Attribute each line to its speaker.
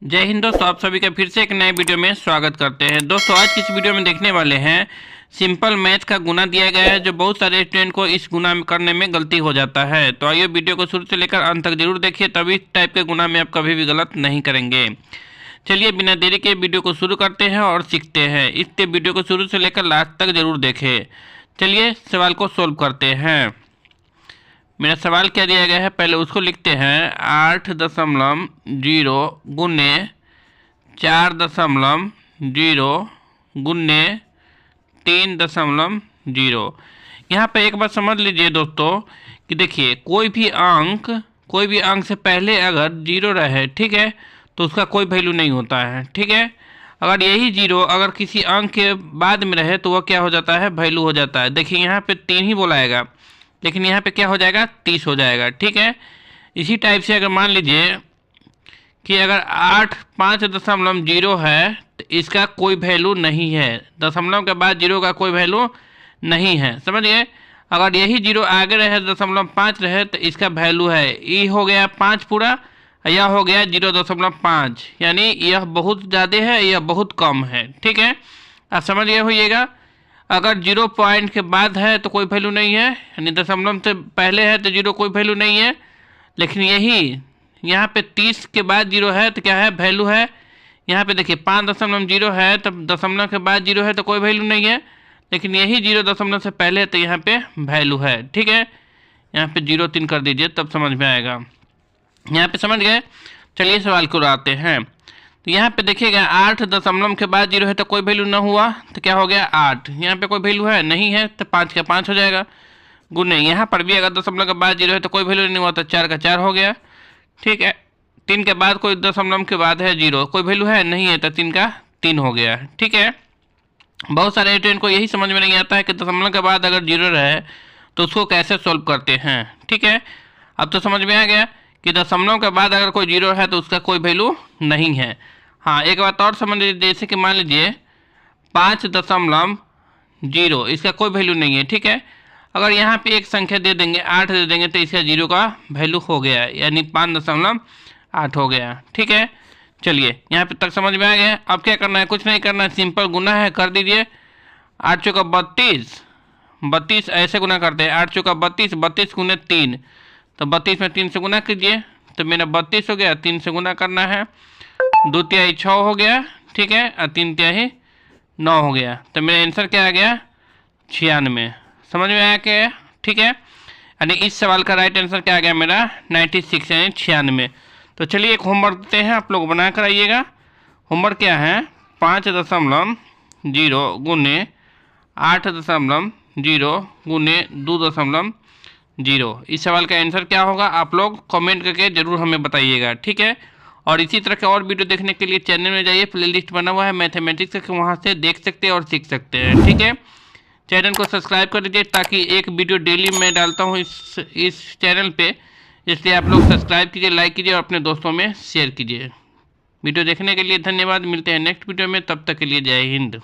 Speaker 1: जय हिंद दोस्तों, आप सभी का फिर से एक नए वीडियो में स्वागत करते हैं। दोस्तों आज की इस वीडियो में देखने वाले हैं सिंपल मैथ का गुना दिया गया है, जो बहुत सारे स्टूडेंट को इस गुना करने में गलती हो जाता है। तो आइए वीडियो को शुरू से लेकर अंत तक जरूर देखिए, तभी इस टाइप के गुना में आप कभी भी गलत नहीं करेंगे। चलिए बिना देरी के वीडियो को शुरू करते हैं और सीखते हैं। इसलिए वीडियो को शुरू से लेकर लास्ट तक जरूर देखें। चलिए सवाल को सोल्व करते हैं। मेरा सवाल क्या दिया गया है, पहले उसको लिखते हैं। 8.0 गुने 4.0 गुने 3.0। यहाँ पे एक बात समझ लीजिए दोस्तों कि देखिए कोई भी अंक से पहले अगर जीरो रहे, ठीक है, तो उसका कोई वैल्यू नहीं होता है, ठीक है। अगर यही जीरो अगर किसी अंक के बाद में रहे तो वह क्या हो जाता है, वैल्यू हो जाता है। देखिए यहाँ पे 3 ही बोलाएगा, लेकिन यहाँ पे क्या हो जाएगा, 30 हो जाएगा, ठीक है। इसी टाइप से अगर मान लीजिए कि अगर 5.0 है तो इसका कोई वैल्यू नहीं है, दशमलव के बाद जीरो का कोई वैल्यू नहीं है, समझिए। अगर यही जीरो आगे रहे 0.5 रहे तो इसका वैल्यू है। ये हो गया 5 पूरा, यह हो गया 0.5, यानी यह बहुत ज़्यादा है, यह बहुत कम है, ठीक है। आप समझ गए होइएगा। अगर 0 पॉइंट के बाद है तो कोई वैल्यू नहीं है, यानी दशमलव से पहले है तो जीरो कोई वैल्यू नहीं है। लेकिन यही यहाँ पे 30 के बाद जीरो है तो क्या है, वैल्यू है। यहाँ पे देखिए 5.0 है, तब दशमलव के बाद जीरो है तो कोई वैल्यू नहीं है। लेकिन यही 0 दशमलव से पहले है तो यहाँ पे वैल्यू है, ठीक है। यहाँ पे 0 3 कर दीजिए तब समझ में आएगा। यहाँ पे समझ गए। चलिए सवाल को उड़ाते हैं। तो यहाँ पे देखिएगा 8 दशमलव के बाद जीरो है तो कोई वैल्यू ना हुआ तो क्या हो गया 8। यहाँ पे कोई वैल्यू है नहीं है तो 5 का 5 हो जाएगा। गुने यहाँ पर भी अगर दशमलव के बाद जीरो है तो कोई वैल्यू नहीं हुआ तो 4 का 4 हो गया, ठीक है। 3 के बाद कोई दशमलव के बाद है जीरो, कोई वैल्यू है नहीं है तो 3 का 3 हो गया, ठीक है। बहुत सारे स्टूडेंट को यही समझ में नहीं आता है कि दशमलव के बाद अगर जीरो रहे तो उसको कैसे सोल्व करते हैं, ठीक है। अब तो समझ में आ गया कि दशमलव के बाद अगर कोई जीरो है तो उसका कोई वैल्यू नहीं है। हाँ, एक बात और समझ लीजिए, जैसे कि मान लीजिए 5.0 इसका कोई वैल्यू नहीं है, ठीक है। अगर यहाँ पे एक संख्या दे देंगे 8 दे देंगे तो इसका जीरो का वैल्यू हो गया, यानी 5.8 हो गया, ठीक है। चलिए यहाँ पे तक समझ में आ गया। अब क्या करना है, कुछ नहीं करना है, सिंपल गुना है, कर दीजिए। 8 चौका 32 ऐसे गुना करते हैं। 8 चौका 32 गुने 3, तो 32 में 3 से गुना कीजिए तो मेरा 32 हो गया। 3 से गुना करना है, 2 तिहाई 6 हो गया, ठीक है, और 3 तिहाई 9 हो गया। तो मेरा आंसर क्या आ गया, 96। समझ में आया क्या, ठीक है। यानी इस सवाल का राइट आंसर क्या आ गया मेरा, 96 यानी 96। तो चलिए एक होमवर्क देते हैं, आप लोग बना कर आइएगा। होमवर्क क्या है, 5.0 गुने 8.0 गुने 2.0। इस सवाल का आंसर क्या होगा आप लोग कमेंट करके ज़रूर हमें बताइएगा, ठीक है। और इसी तरह के और वीडियो देखने के लिए चैनल में जाइए, प्लेलिस्ट बना हुआ है मैथमेटिक्स का, वहाँ से देख सकते हैं और सीख सकते हैं, ठीक है। चैनल को सब्सक्राइब कर दीजिए ताकि एक वीडियो डेली मैं डालता हूँ इस चैनल पे, इसलिए आप लोग सब्सक्राइब कीजिए, लाइक कीजिए और अपने दोस्तों में शेयर कीजिए। वीडियो देखने के लिए धन्यवाद। मिलते हैं नेक्स्ट वीडियो में, तब तक के लिए जय हिंद।